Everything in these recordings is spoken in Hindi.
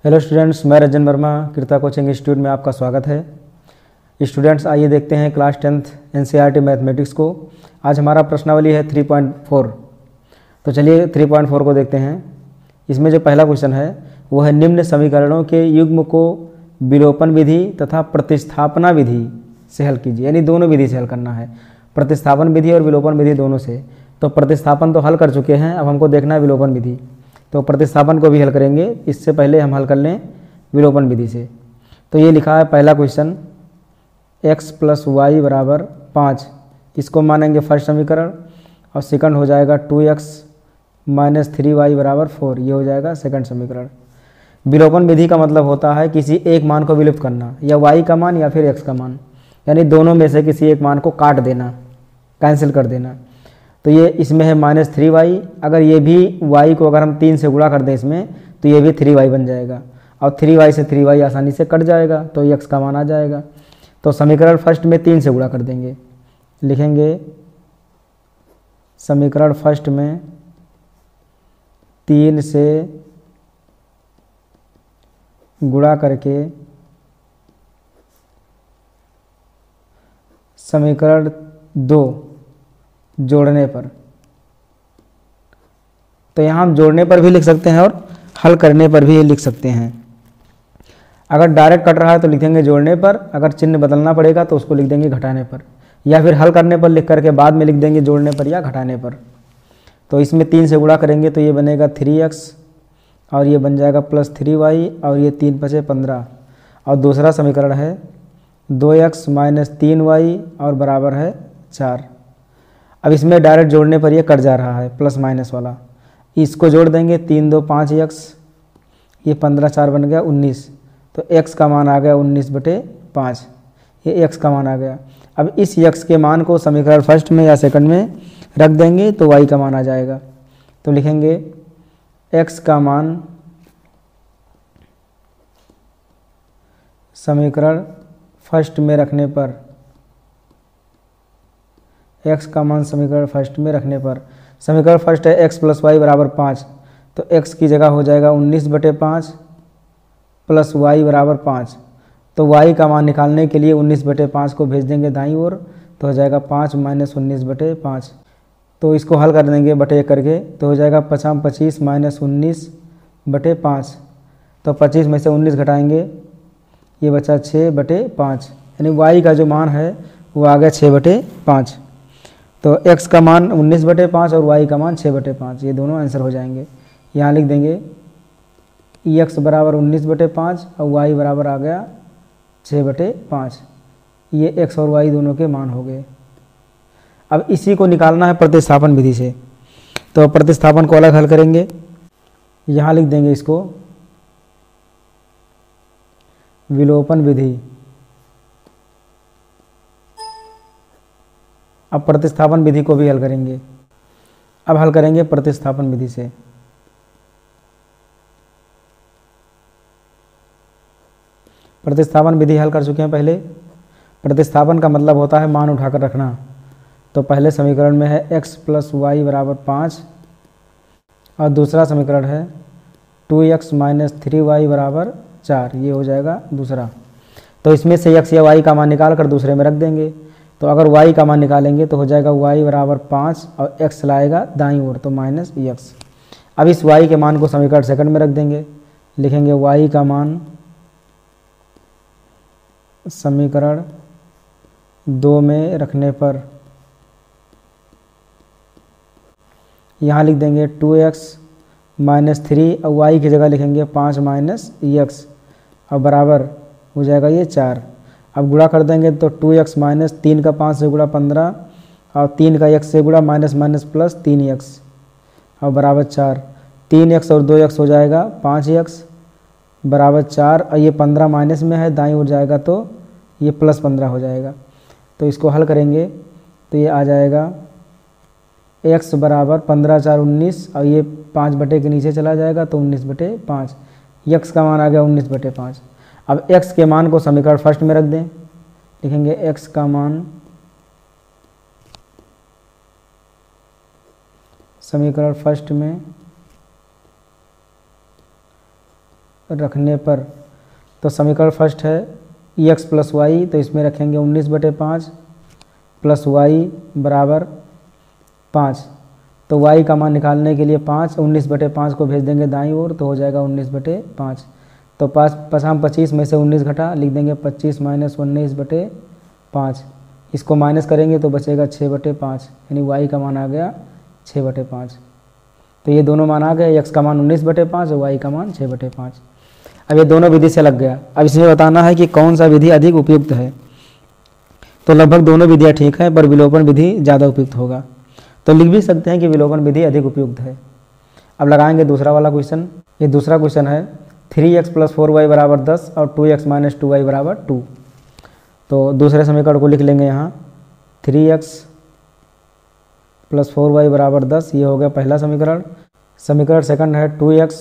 हेलो स्टूडेंट्स, मैं रंजन वर्मा कृता कोचिंग इंस्टीट्यूट में आपका स्वागत है। स्टूडेंट्स, आइए देखते हैं क्लास 10th एनसीईआरटी मैथमेटिक्स को। आज हमारा प्रश्नावली है 3.4। तो चलिए 3.4 को देखते हैं। इसमें जो पहला क्वेश्चन है वो है निम्न समीकरणों के युग्म को विलोपन विधि तथा प्रतिस्थापना विधि से हल कीजिए। यानी दोनों विधि से हल करना है, प्रतिस्थापन विधि और विलोपन विधि दोनों से। तो प्रतिस्थापन तो हल कर चुके हैं, अब हमको देखना है विलोपन विधि। तो प्रतिस्थापन को भी हल करेंगे, इससे पहले हम हल कर लें विलोपन विधि से। तो ये लिखा है पहला क्वेश्चन, x + y = 5, इसको मानेंगे फर्स्ट समीकरण, और सेकंड हो जाएगा 2x - 3y = 4, ये हो जाएगा सेकंड समीकरण। विलोपन विधि का मतलब होता है किसी एक मान को विलुप्त करना, या y का मान या फिर x का मान, यानी दोनों में से किसी एक मान को काट देना, कैंसिल कर देना। तो ये इसमें है -3y, अगर ये भी y को अगर हम 3 से गुणा कर दें इसमें, तो ये भी 3y बन जाएगा, और 3y से 3y आसानी से कट जाएगा, तो x का मान आ जाएगा। तो समीकरण फर्स्ट में 3 से गुणा कर देंगे, लिखेंगे समीकरण फर्स्ट में 3 से गुणा करके समीकरण 2 जोड़ने पर। तो यहाँ हम जोड़ने पर भी लिख सकते हैं और हल करने पर भी लिख सकते हैं। अगर डायरेक्ट कट रहा है तो लिखेंगे जोड़ने पर, अगर चिन्ह बदलना पड़ेगा तो उसको लिख देंगे घटाने पर, या फिर हल करने पर लिख करके बाद में लिख देंगे जोड़ने पर या घटाने पर। तो इसमें 3 से गुणा करेंगे तो ये बनेगा 3x, और ये बन जाएगा +3y, और ये 3 × 5 = 15। और दूसरा समीकरण है 2x - 3y और बराबर है 4। अब इसमें डायरेक्ट जोड़ने पर ये कट जा रहा है प्लस माइनस वाला, इसको जोड़ देंगे 3 × 2 = 5x, ये 15 4 बन गया 19। तो x का मान आ गया 19/5, ये x का मान आ गया। अब इस x के मान को समीकरण फर्स्ट में या सेकंड में रख देंगे तो y का मान आ जाएगा। तो लिखेंगे x का मान समीकरण फर्स्ट में रखने पर, x का मान समीकरण फर्स्ट में रखने पर, समीकरण फर्स्ट है x + y = 5, तो x की जगह हो जाएगा 19/5 + y = 5। तो y का मान निकालने के लिए 19/5 को भेज देंगे दाईं ओर, तो हो जाएगा 5 - 19/5। तो इसको हल कर देंगे बटे करके, तो हो जाएगा 25 - 19/5। तो 25 में से 19 घटाएंगे, ये बचा 6/5, यानी y का जो मान है वो आ गया 6/5। तो x का मान 19/5 और y का मान 6/5, ये दोनों आंसर हो जाएंगे। यहाँ लिख देंगे x = 19/5 और y बराबर आ गया 6/5। ये x और y दोनों के मान हो गए। अब इसी को निकालना है प्रतिस्थापन विधि से, तो प्रतिस्थापन को अलग हल करेंगे। यहाँ लिख देंगे इसको विलोपन विधि। अब प्रतिस्थापन विधि को भी हल करेंगे। अब हल करेंगे प्रतिस्थापन विधि से। प्रतिस्थापन विधि हल कर चुके हैं पहले। प्रतिस्थापन का मतलब होता है मान उठाकर रखना। तो पहले समीकरण में है x + y = 5, और दूसरा समीकरण है 2x - 3y = 4, ये हो जाएगा दूसरा। तो इसमें से x या y का मान निकाल कर दूसरे में रख देंगे। तो अगर y का मान निकालेंगे तो हो जाएगा y = 5 और x लाएगा दाईं ओर, तो -x। अब इस y के मान को समीकरण सेकंड में रख देंगे, लिखेंगे y का मान समीकरण 2 में रखने पर, यहाँ लिख देंगे 2x - 3 और y की जगह लिखेंगे 5 - x, और बराबर हो जाएगा ये 4। अब गुणा कर देंगे तो 2x - 3 का 5 से गुणा 15, और 3 का x से गुणा माइनस प्लस 3x, और बराबर 4। 3x और 2x हो जाएगा 5x बराबर 4, और ये 15 माइनस में है, दाईं ओर जाएगा तो ये +15 हो जाएगा। तो इसको हल करेंगे तो ये आ जाएगा x बराबर 15 4 19, और ये 5 बटे के नीचे चला जाएगा तो 19/5। x का मान आ गया 19/5। अब x के मान को समीकरण फर्स्ट में रख दें, लिखेंगे x का मान समीकरण फर्स्ट में रखने पर, तो समीकरण फर्स्ट है x प्लस वाई, तो इसमें रखेंगे 19/5 प्लस वाई बराबर 5। तो y का मान निकालने के लिए 19/5 को भेज देंगे दाईं ओर, तो हो जाएगा 19/5। तो 25 में से 19 घटा, लिख देंगे 25 माइनस 19/5। इसको माइनस करेंगे तो बचेगा 6/5, यानी y का मान आ गया 6/5। तो ये दोनों मान आ गए, x का मान 19/5 और y का मान 6/5। अब ये दोनों विधि से लग गया। अब इसमें बताना है कि कौन सा विधि अधिक उपयुक्त है। तो लगभग दोनों विधियाँ ठीक हैं, पर विलोपन विधि ज़्यादा उपयुक्त होगा। तो लिख भी सकते हैं कि विलोपन विधि अधिक उपयुक्त है। अब लगाएंगे दूसरा वाला क्वेश्चन। ये दूसरा क्वेश्चन है 3x प्लस 4y बराबर 10 और 2x माइनस 2y बराबर 2। तो दूसरे समीकरण को लिख लेंगे यहाँ 3x प्लस 4y बराबर 10, ये हो गया पहला समीकरण। समीकरण सेकंड है 2x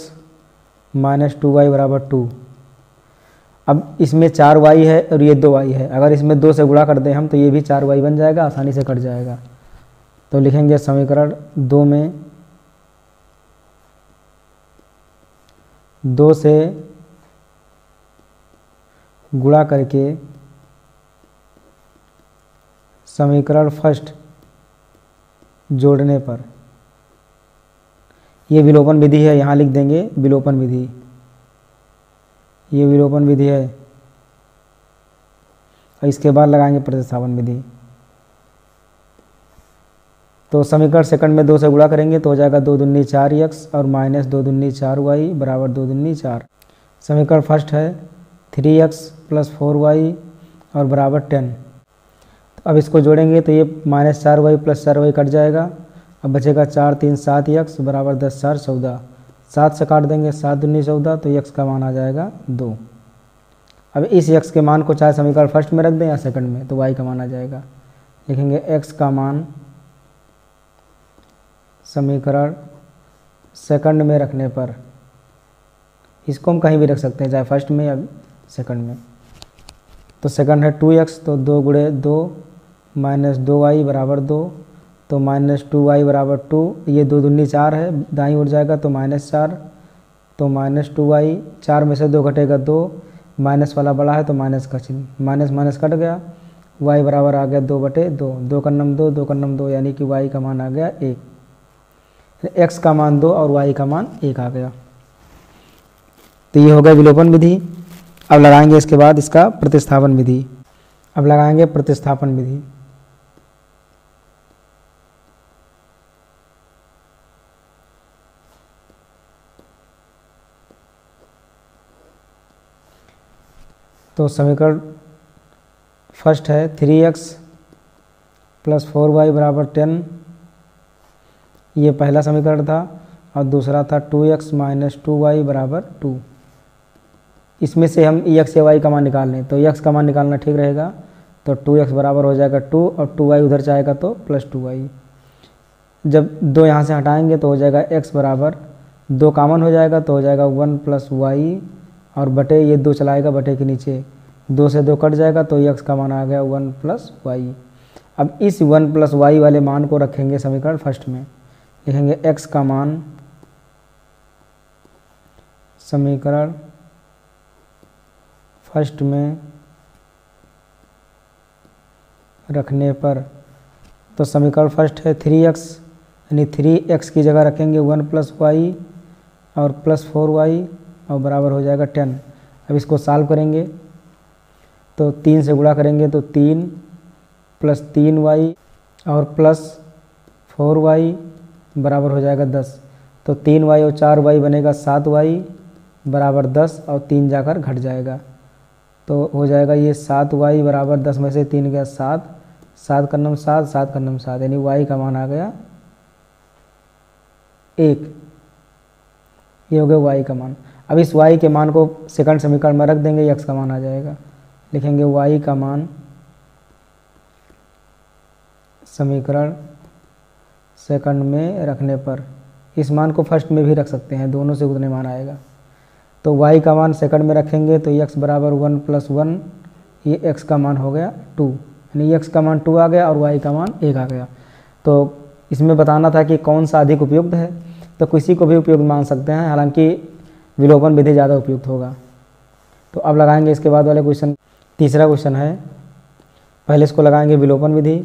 माइनस 2y बराबर 2। अब इसमें 4y है और ये 2y है, अगर इसमें 2 से गुणा कर दें हम तो ये भी 4y बन जाएगा, आसानी से कट जाएगा। तो लिखेंगे समीकरण 2 में 2 से गुणा करके समीकरण फर्स्ट जोड़ने पर, ये विलोपन विधि है, यहाँ लिख देंगे विलोपन विधि, ये विलोपन विधि है। और इसके बाद लगाएंगे प्रतिस्थापन विधि। तो समीकरण सेकंड में 2 से गुणा करेंगे तो हो जाएगा 2 दूनी 4x और माइनस 2 दूनी 4y बराबर 2 दूनी 4। समीकरण फर्स्ट है 3x प्लस 4y और बराबर 10। तो अब इसको जोड़ेंगे तो ये minus 4y plus 4y cut जाएगा। अब बचेगा 4 3 7x बराबर 10 4 14। 7 से काट देंगे, 7 दूनी 14, तो x का मान आ जाएगा 2। अब इस x के मान को चाहे समीकरण फर्स्ट में रख दें या सेकंड में, तो y का मान आ जाएगा। लिखेंगे x का मान समीकरण सेकंड में रखने पर, इसको हम कहीं भी रख सकते हैं, चाहे फर्स्ट में या सेकंड में। तो सेकंड है 2x, तो 2 गुणे 2 माइनस 2y बराबर 2, तो माइनस 2y बराबर 2। ये 2 दूनी 4 है, दाईं ओर जाएगा तो माइनस 4, तो माइनस 2y, 4 में से 2 घटेगा 2, माइनस वाला बड़ा है तो माइनस का चिन्ह, माइनस माइनस कट गया, y बराबर आ गया 2/2, 2 का नम 2, 2 का नम 2, यानी कि y का मान आ गया 1। x का मान 2 और y का मान 1 आ गया। तो ये हो गया विलोपन विधि। अब लगाएंगे इसके बाद इसका प्रतिस्थापन विधि। अब लगाएंगे प्रतिस्थापन विधि। तो समीकरण फर्स्ट है 3x प्लस 4y बराबर 10, ये पहला समीकरण था, और दूसरा था 2x माइनस 2y बराबर 2। इसमें से हम x या y का मान निकाल लें, तो x का मान निकालना ठीक रहेगा। तो 2x बराबर हो जाएगा 2 और 2y उधर जाएगा तो प्लस 2y। जब 2 यहाँ से हटाएंगे तो हो जाएगा x बराबर 2 कॉमन हो जाएगा, तो हो जाएगा 1 प्लस y, और बटे ये 2 चलाएगा बटे के नीचे, 2 से 2 कट जाएगा, तो x का मान आ गया 1 प्लस y। अब इस 1 प्लस y वाले मान को रखेंगे समीकरण फर्स्ट में। लिखेंगे x का मान समीकरण फर्स्ट में रखने पर, तो समीकरण फर्स्ट है 3x, यानी 3x की जगह रखेंगे 1 प्लस y और प्लस 4y और बराबर हो जाएगा 10। अब इसको सॉल्व करेंगे तो 3 से गुणा करेंगे तो 3 प्लस 3y और प्लस 4y बराबर हो जाएगा 10। तो 3y और 4y बनेगा 7y बराबर 10, और 3 जाकर घट जाएगा, तो हो जाएगा ये 7y बराबर 10 में से 3 गया 7, 7 का नम 7, 7 का नम 7, यानी y का मान आ गया 1। ये हो गया y का मान। अब इस y के मान को सेकंड समीकरण में रख देंगे, x का मान आ जाएगा। लिखेंगे y का मान समीकरण सेकंड में रखने पर, इस मान को फर्स्ट में भी रख सकते हैं, दोनों से उतने मान आएगा। तो y का मान सेकंड में रखेंगे तो x बराबर 1 प्लस 1, ये x का मान हो गया 2, यानी x का मान 2 आ गया और y का मान 1 आ गया। तो इसमें बताना था कि कौन सा अधिक उपयुक्त है, तो किसी को भी उपयुक्त मान सकते हैं। हालांकि विलोपन विधि ज़्यादा उपयुक्त होगा। तो अब लगाएंगे इसके बाद वाले क्वेश्चन। तीसरा क्वेश्चन है, पहले इसको लगाएंगे विलोपन विधि।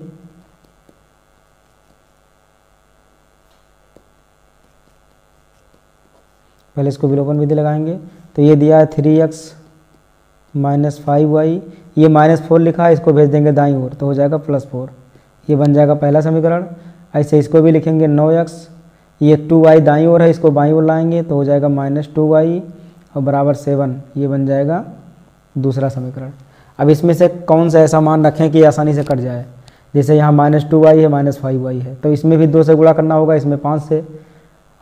पहले इसको विलोपन विधि लगाएंगे। तो ये दिया है 3x माइनस 5y, ये -4 लिखा है, इसको भेज देंगे दाईं ओर तो हो जाएगा +4। ये बन जाएगा पहला समीकरण। ऐसे इसको भी लिखेंगे 9x, ये 2y दाईं ओर है, इसको बाईं ओर लाएंगे तो हो जाएगा -2y और बराबर 7। ये बन जाएगा दूसरा समीकरण। अब इसमें से कौन सा ऐसा मान रखें कि आसानी से कट जाए। जैसे यहाँ -2y है, -5y है, तो इसमें भी 2 से गुणा करना होगा, इसमें 5 से।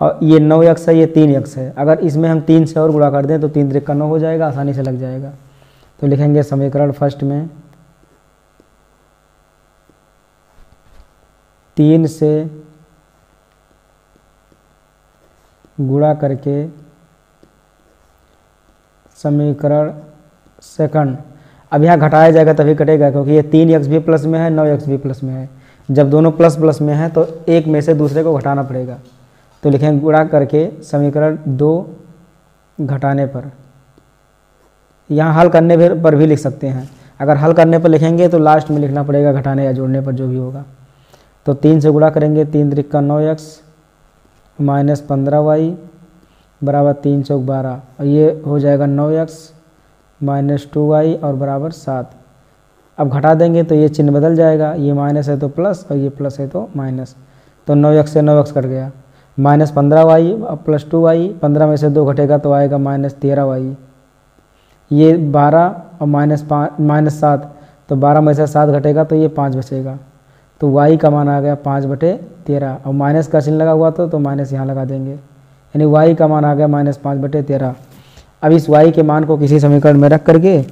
और ये 9x है, ये 3x है, अगर इसमें हम 3 से और गुणा कर दें तो 3 त्रिक 9 हो जाएगा, आसानी से लग जाएगा। तो लिखेंगे समीकरण फर्स्ट में 3 से गुणा करके समीकरण सेकंड। अब यहाँ घटाया जाएगा तभी कटेगा, क्योंकि ये 3x भी प्लस में है, 9x भी प्लस में है। जब दोनों प्लस प्लस में है तो एक में से दूसरे को घटाना पड़ेगा। तो लिखेंगे गुणा करके समीकरण 2 घटाने पर। यहाँ हल करने पर भी लिख सकते हैं। अगर हल करने पर लिखेंगे तो लास्ट में लिखना पड़ेगा घटाने या जोड़ने पर, जो भी होगा। तो 3 से गुणा करेंगे, 3 त्रिक 9x माइनस 15y बराबर 3 चौक 12, और ये हो जाएगा 9x माइनस 2y और बराबर 7। अब घटा देंगे तो ये चिन्ह बदल जाएगा, ये माइनस है तो प्लस और ये प्लस है तो माइनस। तो 9x से 9x कट गया, माइनस 15y और प्लस 2y, 15 में से 2 घटेगा तो आएगा -13y। ये 12 और -7, तो 12 में से 7 घटेगा तो ये 5 बचेगा। तो y का मान आ गया 5/13, और माइनस का चिन्ह लगा हुआ तो माइनस यहाँ लगा देंगे, यानी y का मान आ गया -5/13। अब इस y के मान को किसी समीकरण में रख करके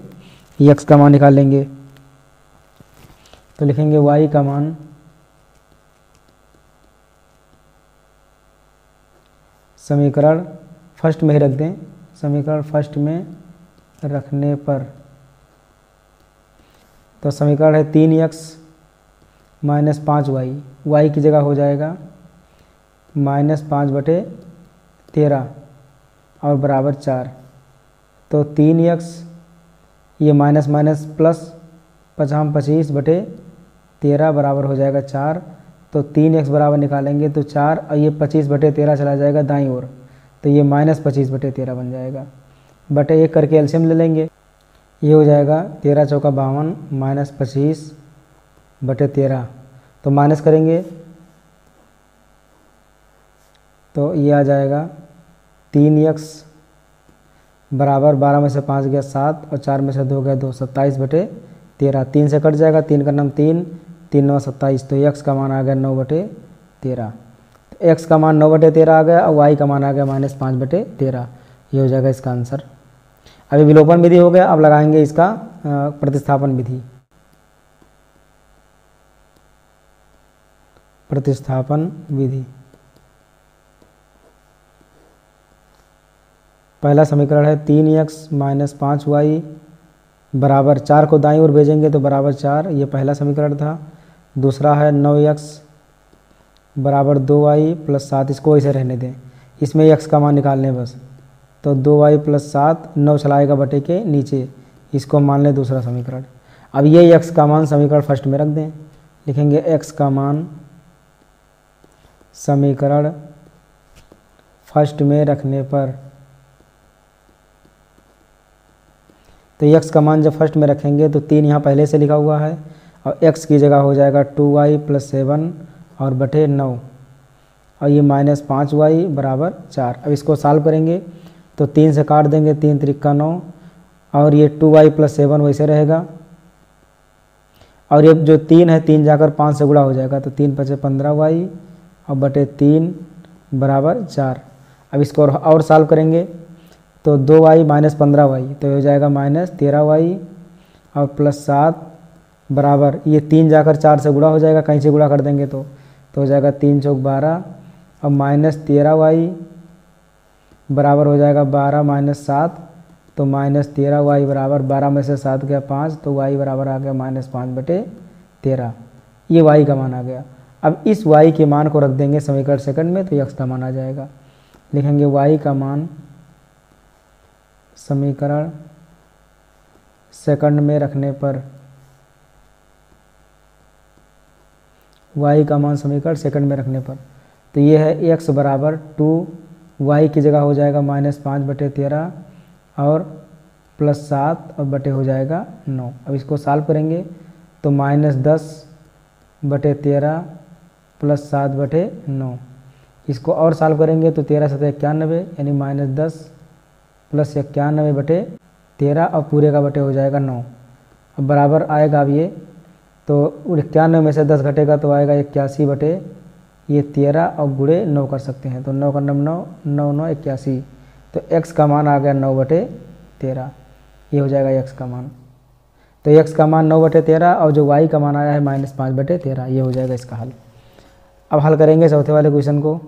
x का मान निकाल लेंगे। तो लिखेंगे y का मान समीकरण फर्स्ट में ही रख दें, समीकरण फर्स्ट में रखने पर। तो समीकरण है 3x माइनस 5y, y की जगह हो जाएगा -5/13 और बराबर 4। तो 3x, ये माइनस माइनस प्लस 25/13 बराबर हो जाएगा 4। तो 3x बराबर निकालेंगे तो 4, और ये 25/13 चला जाएगा दाईं ओर, तो ये -25/13 बन जाएगा। बटे 1 करके एलसीएम ले लेंगे, ये हो जाएगा 13 चौका 52 माइनस 25/13। तो माइनस करेंगे तो ये आ जाएगा 3x बराबर 12 में से 5 गया 7 और 4 में से 2 गया 2, 27/13। 3 से कट जाएगा, 3 का नाम 3, 3 9 27। तो x का मान आ गया 9/13। x का मान 9/13 आ गया और y का मान आ गया -5/13। ये हो जाएगा इसका आंसर। अभी विलोपन विधि हो गया, अब लगाएंगे इसका प्रतिस्थापन विधि। प्रतिस्थापन विधि, पहला समीकरण है 3x माइनस 5y बराबर 4 को दाईं ओर भेजेंगे तो बराबर 4, ये पहला समीकरण था। दूसरा है 9x बराबर 2y प्लस 7, इसको ऐसे रहने दें, इसमें x का मान निकालने बस। तो 2y प्लस 7, 9 चलाएगा बटे के नीचे, इसको मान लें दूसरा समीकरण। अब ये x का मान समीकरण फर्स्ट में रख दें, लिखेंगे x का मान समीकरण फर्स्ट में रखने पर। तो x का मान जब फर्स्ट में रखेंगे तो 3 यहाँ पहले से लिखा हुआ है और x की जगह हो जाएगा 2y प्लस 7 और बटे 9, और ये -5y बराबर 4। अब इसको सॉल्व करेंगे तो 3 से काट देंगे, 3 त्रिक 9, और ये 2y प्लस 7 वैसे रहेगा, और ये जो 3 है 3 जाकर 5 से गुणा हो जाएगा, तो 3 × 5 = 15y और बटे 3 बराबर 4। अब इसको और सॉल्व करेंगे तो 2y माइनस 15y, तो हो जाएगा -13y और प्लस 7 बराबर, ये 3 जाकर 4 से गुणा हो जाएगा, कहीं से गुणा कर देंगे तो हो जाएगा 3 चौक 12 और -13y बराबर हो जाएगा 12 माइनस 7, तो -13y बराबर 12 में से 7 गया 5, तो y बराबर आ गया -5/13। ये y का मान आ गया। अब इस y के मान को रख देंगे समीकरण सेकंड में, तो x का मान आ जाएगा। लिखेंगे y का मान समीकरण सेकंड में रखने पर y का मान समीकरण सेकंड में रखने पर, तो ये है x बराबर 2y की जगह हो जाएगा -5/13 और +7 और बटे हो जाएगा 9। अब इसको सॉल्व करेंगे तो -10/13 +7/9, इसको और सॉल्व करेंगे तो 13 × 7 = 91 यानी -10 + 91/13 और पूरे का बटे हो जाएगा 9। अब बराबर आएगा अब ये, तो 91 में से 10 घटेगा तो आएगा 81/13 और गुणे 9 कर सकते हैं, तो 9 का 9 9 9 81, तो x का मान आ गया 9/13, ये हो जाएगा x का मान। तो x का मान 9/13 और जो y का मान आया है -5/13, ये हो जाएगा इसका हल। अब हल करेंगे चौथे वाले क्वेश्चन को।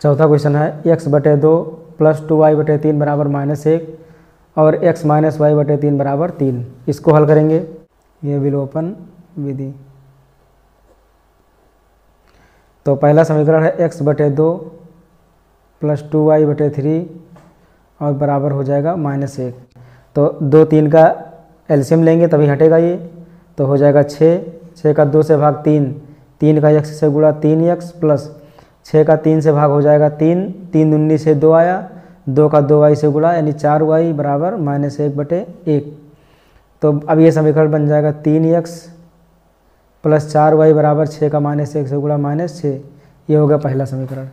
चौथा क्वेश्चन है x/2 + 2y/3 बराबर -1 और x - y/3 बराबर 3। इसको हल करेंगे, ये विलोपन विधि। तो पहला समीकरण है x/2 + 2y/3 और बराबर हो जाएगा -1। तो 2 3 का एलसीएम लेंगे तभी हटेगा ये, तो हो जाएगा 6 का 2 से भाग 3 का x से गुणा 3x प्लस 6 का 3 से भाग हो जाएगा 3 19 से 2 आया, 2 का 2y से गुणा यानी 4y बराबर -1/1। तो अब ये समीकरण बन जाएगा 3x + 4y बराबर 6 का -1 से गुणा -6। ये हो गया पहला समीकरण।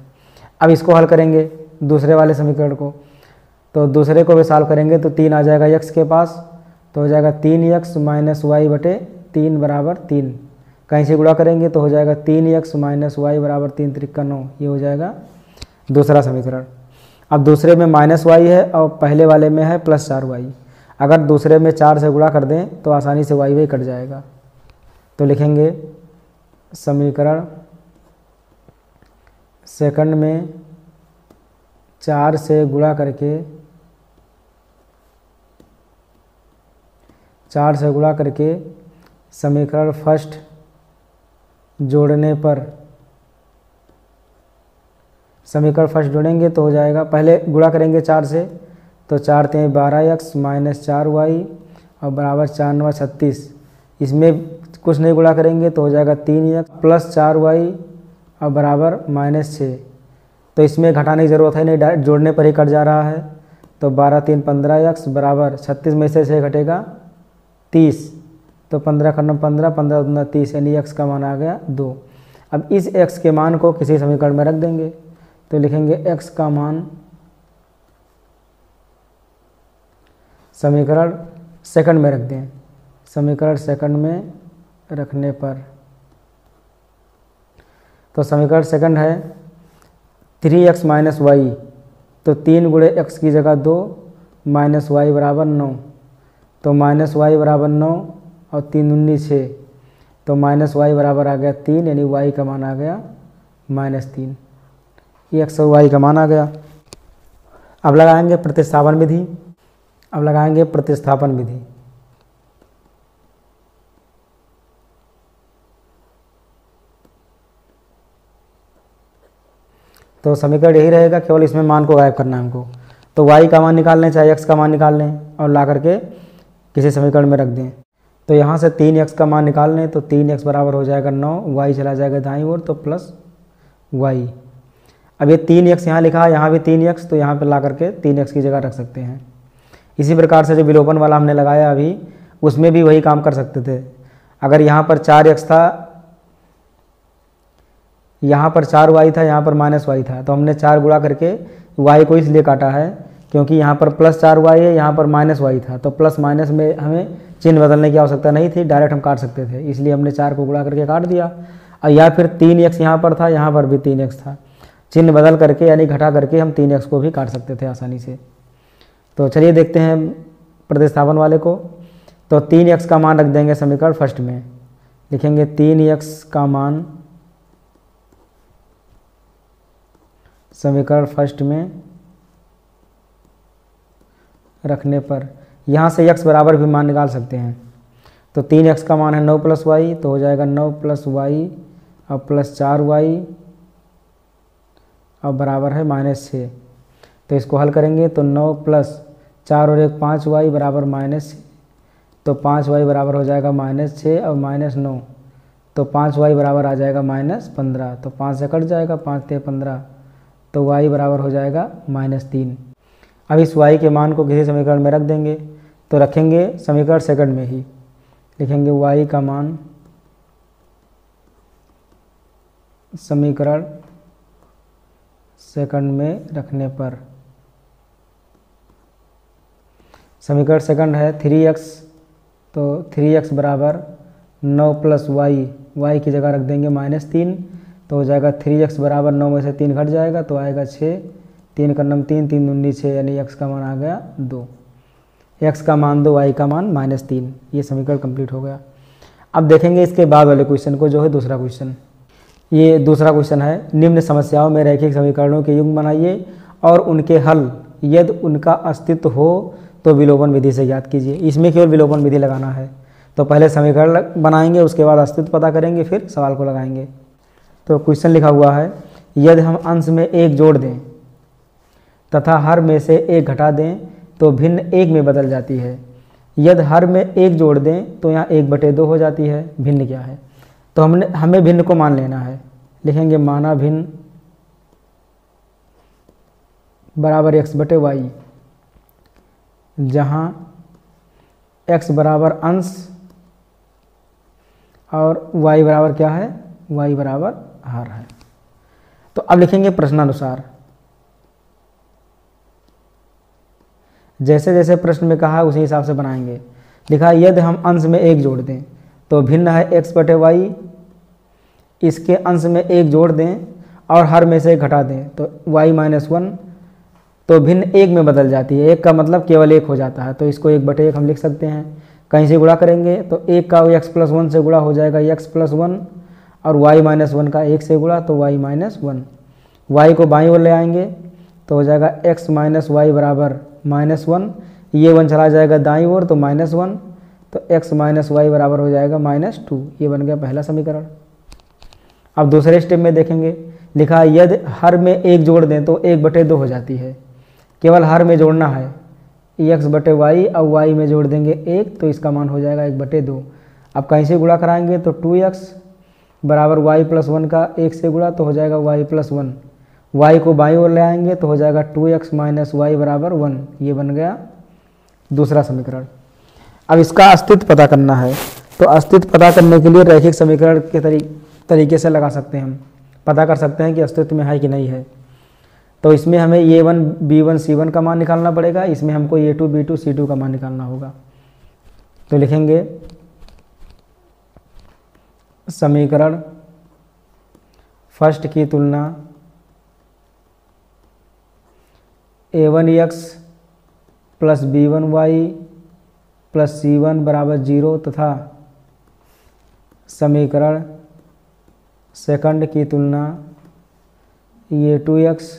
अब इसको हल करेंगे दूसरे वाले समीकरण को, तो दूसरे को भी सॉल्व करेंगे तो 3 आ जाएगा x के पास, तो हो जाएगा 3x - y/3 बराबर 3। कहीं से गुणा करेंगे तो हो जाएगा 3x - y बराबर 3 × 9, ये हो जाएगा दूसरा समीकरण। अब दूसरे में -y है और पहले वाले में है +4y। अगर दूसरे में 4 से गुणा कर दें तो आसानी से y कट जाएगा, तो लिखेंगे समीकरण सेकंड में 4 से गुणा करके समीकरण फर्स्ट जोड़ने पर, समीकरण फर्स्ट जोड़ेंगे तो हो जाएगा, पहले गुणा करेंगे 4 से, तो 4 × 3 = 12x - 4y और बराबर 4 × 9 = 36। इसमें कुछ नहीं गुणा करेंगे तो हो जाएगा 3x + 4y और बराबर -6। तो इसमें घटाने की ज़रूरत है नहीं, डायरेक्ट जोड़ने पर ही कट जा रहा है। तो 12 × 3 = 15x बराबर 36 में से 6 घटेगा 30, तो 15 × 9 = 15, 15 × 2 = 30 यानी x का मान आ गया 2। अब इस x के मान को किसी समीकरण में रख देंगे, तो लिखेंगे x का मान समीकरण सेकंड में रख दें। समीकरण सेकंड में रखने पर, तो समीकरण सेकंड है 3x - y, तो 3 × x की जगह 2 -y बराबर 9, तो -y बराबर 9 और 3 × 6, तो -y बराबर आ गया 3 यानी y का मान आ गया -3। ये x और y का मान आ गया। अब लगाएंगे प्रतिस्थापन विधि। तो समीकरण यही रहेगा, केवल इसमें मान को गायब करना है हमको। तो y का मान निकाल लें चाहे x का मान निकाल लें और ला करके किसी समीकरण में रख दें। तो यहाँ से 3x का मान निकाल लें तो 3x बराबर हो जाएगा 9, y चला जाएगा दाईं ओर तो +y। अब ये 3x यहाँ लिखा है, यहाँ भी 3x, तो यहाँ पे ला करके 3x की जगह रख सकते हैं। इसी प्रकार से जो विलोपन वाला हमने लगाया अभी, उसमें भी वही काम कर सकते थे। अगर यहाँ पर 4x था, यहाँ पर 4y था, यहाँ पर -y था, तो हमने 4 गुणा करके y को इसलिए काटा है क्योंकि यहाँ पर +4y है, यहाँ पर -y था, तो प्लस माइनस में हमें चिन्ह बदलने की आवश्यकता नहीं थी, डायरेक्ट हम काट सकते थे, इसलिए हमने 4 को गुणा करके काट दिया। और या फिर 3x यहाँ पर था, यहाँ पर भी 3x था, चिन्ह बदल करके यानी घटा करके हम 3x को भी काट सकते थे आसानी से। तो चलिए देखते हैं प्रतिस्थापन वाले को। तो 3x का मान रख देंगे समीकरण फर्स्ट में, लिखेंगे 3x का मान समीकरण फर्स्ट में रखने पर, यहाँ से x बराबर भी मान निकाल सकते हैं। तो 3x का मान है 9 + y, तो हो जाएगा 9 + y और +4y और बराबर है -6। तो इसको हल करेंगे तो 9 प्लस 4 और 1 5y बराबर -6, तो 5y बराबर हो जाएगा -6 और -9, तो 5y बराबर आ जाएगा -15, तो 5 से कट जाएगा, 5 ते 15, तो y बराबर हो जाएगा -3। अब इस y के मान को किसी समीकरण में रख देंगे, तो रखेंगे समीकरण सेकंड में ही, लिखेंगे y का मान समीकरण सेकंड में रखने पर, समीकरण सेकंड है 3x, तो 3x बराबर 9 प्लस y की जगह रख देंगे -3, तो हो जाएगा 3x बराबर 9 में से 3 घट जाएगा तो आएगा 6, 3 का नम 3, 3 दूनी 6, यानी x का मान आ गया 2, x का मान 2, y का मान -3। ये समीकरण कंप्लीट हो गया। अब देखेंगे इसके बाद वाले क्वेश्चन को, जो है दूसरा क्वेश्चन। ये दूसरा क्वेश्चन है, निम्न समस्याओं में रैखिक समीकरणों के युग्म बनाइए और उनके हल यदि उनका अस्तित्व हो तो विलोपन विधि से ज्ञात कीजिए। इसमें केवल विलोपन विधि लगाना है, तो पहले समीकरण बनाएंगे, उसके बाद अस्तित्व पता करेंगे, फिर सवाल को लगाएंगे। तो क्वेश्चन लिखा हुआ है, यदि हम अंश में 1 जोड़ दें तथा हर में से 1 घटा दें तो भिन्न 1 में बदल जाती है। यदि हर में 1 जोड़ दें तो यहाँ 1/2 हो जाती है। भिन्न क्या है, तो हमें भिन्न को मान लेना है। लिखेंगे माना भिन्न बराबर x/y, जहाँ x बराबर अंश और y बराबर क्या है, y बराबर हर है। तो अब लिखेंगे प्रश्नानुसार, जैसे जैसे प्रश्न में कहा उसी हिसाब से बनाएंगे। लिखा यदि हम अंश में 1 जोड़ दें तो भिन्न है x/y, इसके अंश में 1 जोड़ दें और हर में से 1 घटा दें तो y-1, तो भिन्न 1 में बदल जाती है। 1 का मतलब केवल 1 हो जाता है, तो इसको 1/1 हम लिख सकते हैं। कहीं से गुणा करेंगे तो 1 का x+1 से गुणा हो जाएगा x+1 और y-1 का 1 से गुणा तो y-1। y को बाईं ओर ले आएंगे तो हो जाएगा x - y बराबर -1, ये 1 चला जाएगा दाईं ओर तो -1, तो x - y बराबर हो जाएगा -2। ये बन गया पहला समीकरण। अब दूसरे स्टेप में देखेंगे, लिखा यदि हर में 1 जोड़ दें तो 1/2 हो जाती है। केवल हर में जोड़ना है, x/y और y में जोड़ देंगे 1, तो इसका मान हो जाएगा 1/2। अब कहीं से गुणा कराएंगे तो 2x बराबर y+1 का 1 से गुणा तो हो जाएगा y+1। y को बाईं ओर ले आएंगे तो हो जाएगा 2x - y बराबर 1। ये बन गया दूसरा समीकरण। अब इसका अस्तित्व पता करना है, तो अस्तित्व पता करने के लिए रैखिक समीकरण के तरीके से लगा सकते हैं। हम पता कर सकते हैं कि अस्तित्व में है कि नहीं है। तो इसमें हमें a1 b1 c1 का मान निकालना पड़ेगा, इसमें हमको a2 b2 c2 का मान निकालना होगा। तो लिखेंगे समीकरण फर्स्ट की तुलना a1x plus b1y plus c1 बराबर 0 तथा समीकरण सेकंड की तुलना a2x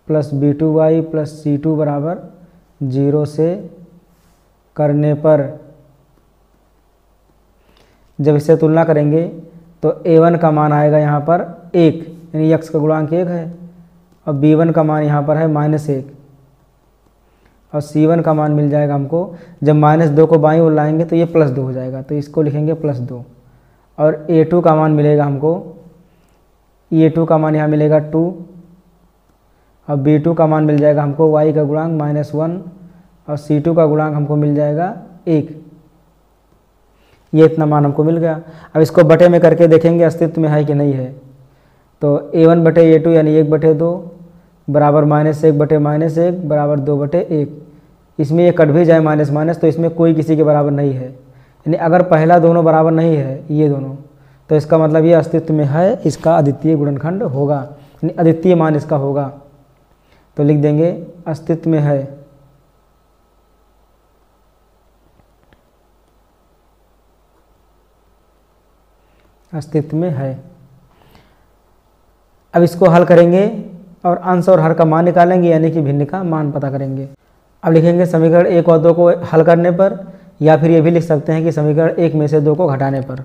plus b2y plus c2 बराबर 0 से करने पर, जब इससे तुलना करेंगे तो a1 का मान आएगा यहाँ पर 1, यानी x का गुणांक 1 है, और b1 का मान यहाँ पर है -1, और c1 का मान मिल जाएगा हमको। जब -2 को बाईं ओर लाएंगे तो ये +2 हो जाएगा, तो इसको लिखेंगे +2। और a2 का मान मिलेगा हमको, a2 का मान यहाँ मिलेगा 2, और b2 का मान मिल जाएगा हमको y का गुणांक -1, और c2 का गुणांक हमको मिल जाएगा 1। ये इतना मान हमको मिल गया। अब इसको बटे में करके देखेंगे अस्तित्व में है कि नहीं है। तो a1/a2 यानी 1/2 बराबर -1/-1 बराबर 2/1। इसमें ये कट भी जाए माइनस माइनस तो इसमें कोई किसी के बराबर नहीं है, यानी अगर पहला दोनों बराबर नहीं है ये दोनों, तो इसका मतलब ये अस्तित्व में है, इसका अद्वितीय गुणनखंड होगा, यानी अद्वितीय मान इसका होगा। तो लिख देंगे अस्तित्व में है, अस्तित्व में है। अब इसको हल करेंगे और अंश और हर का मान निकालेंगे, यानी कि भिन्न का मान पता करेंगे। अब लिखेंगे समीकरण 1 और 2 को हल करने पर, या फिर ये भी लिख सकते हैं कि समीकरण 1 में से 2 को घटाने पर।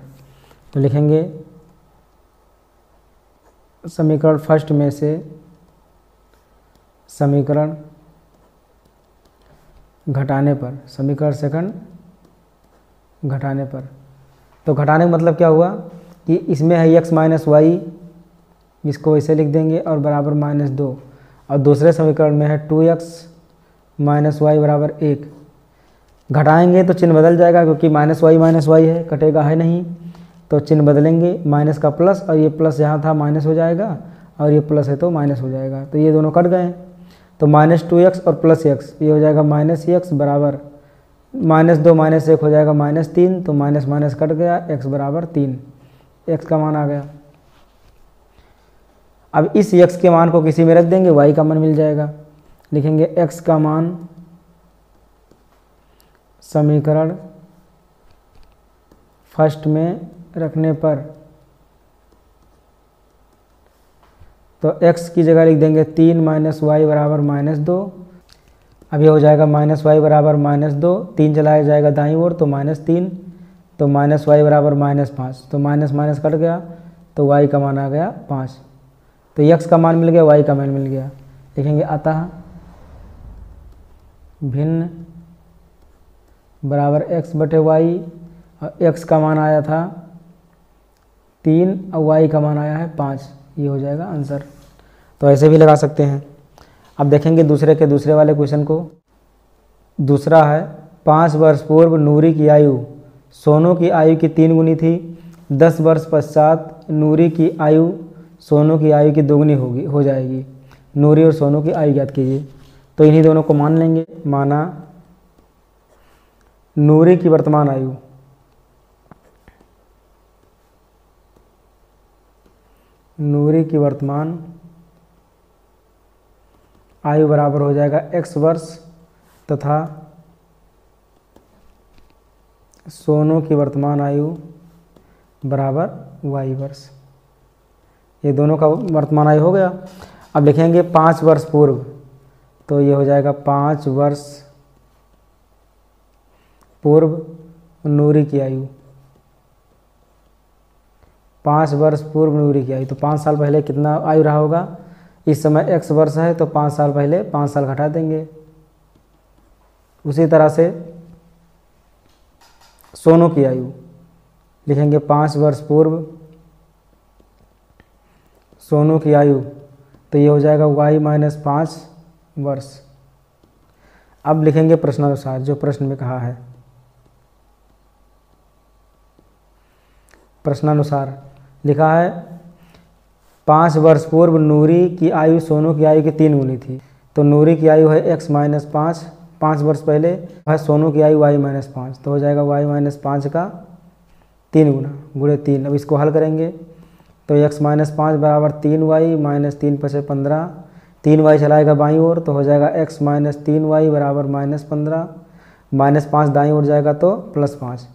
तो लिखेंगे समीकरण फर्स्ट में से समीकरण घटाने पर, समीकरण सेकंड घटाने पर। तो घटाने का मतलब क्या हुआ कि इसमें है x माइनस वाई, इसको ऐसे लिख देंगे और बराबर -2, और दूसरे समीकरण में है 2x माइनस वाई बराबर 1। घटाएंगे तो चिन्ह बदल जाएगा क्योंकि माइनस वाई है, कटेगा है नहीं, तो चिन्ह बदलेंगे, माइनस का प्लस, और ये प्लस यहाँ था माइनस हो जाएगा, और ये प्लस है तो माइनस हो जाएगा, तो ये दोनों कट गए। तो -2x और +x, ये हो जाएगा -x बराबर -2 -1 हो जाएगा -3, तो माइनस माइनस कट गया, x बराबर 3, x का मान आ गया। अब इस x के मान को किसी में रख देंगे, y का मान मिल जाएगा। लिखेंगे x का मान समीकरण फर्स्ट में रखने पर, तो x की जगह लिख देंगे 3 माइनस वाई बराबर -2। अब ये हो जाएगा -y बराबर -2, 3 चलाया जाएगा दाईं ओर तो -3, तो -y बराबर -5, तो माइनस माइनस कट गया, तो y का मान आ गया 5। तो x का मान मिल गया, y का मान मिल गया। लिखेंगे अतः भिन्न बराबर x बटे y, और x का मान आया था 3 और y का मान आया है 5, ये हो जाएगा आंसर। तो ऐसे भी लगा सकते हैं। अब देखेंगे दूसरे वाले क्वेश्चन को। दूसरा है 5 वर्ष पूर्व नूरी की आयु सोनू की आयु की 3 गुनी थी, 10 वर्ष पश्चात नूरी की आयु सोनू की आयु की 2 गुनी हो जाएगी। नूरी और सोनू की आयु ज्ञात कीजिए। तो इन्हीं दोनों को मान लेंगे। माना नूरी की वर्तमान आयु, नूरी की वर्तमान आयु बराबर हो जाएगा x वर्ष, तथा सोनू की वर्तमान आयु बराबर y वर्ष। ये दोनों का वर्तमान आयु हो गया। अब लिखेंगे 5 वर्ष पूर्व, तो ये हो जाएगा 5 वर्ष पूर्व नूरी की आयु, 5 वर्ष पूर्व नूरी की आयु। तो 5 साल पहले कितना आयु रहा होगा, इस समय x वर्ष है तो 5 साल पहले 5 साल घटा देंगे। उसी तरह से सोनू की आयु लिखेंगे 5 वर्ष पूर्व सोनू की आयु, तो ये हो जाएगा y माइनस 5 वर्ष। अब लिखेंगे प्रश्नानुसार, जो प्रश्न में कहा है। प्रश्नानुसार लिखा है 5 वर्ष पूर्व नूरी की आयु सोनू की आयु की 3 गुनी थी। तो नूरी की आयु है x माइनस 5, 5 वर्ष पहले है सोनू की आयु y माइनस 5, तो हो जाएगा y माइनस 5 का 3 गुना गुणे 3। अब इसको हल करेंगे तो x माइनस 5 बराबर 3y माइनस 3 × 5 = 15, 3y चलाएगा बाईं ओर तो हो जाएगा x माइनस 3y बराबर -15, -5 दाईं ओर जाएगा तो +5,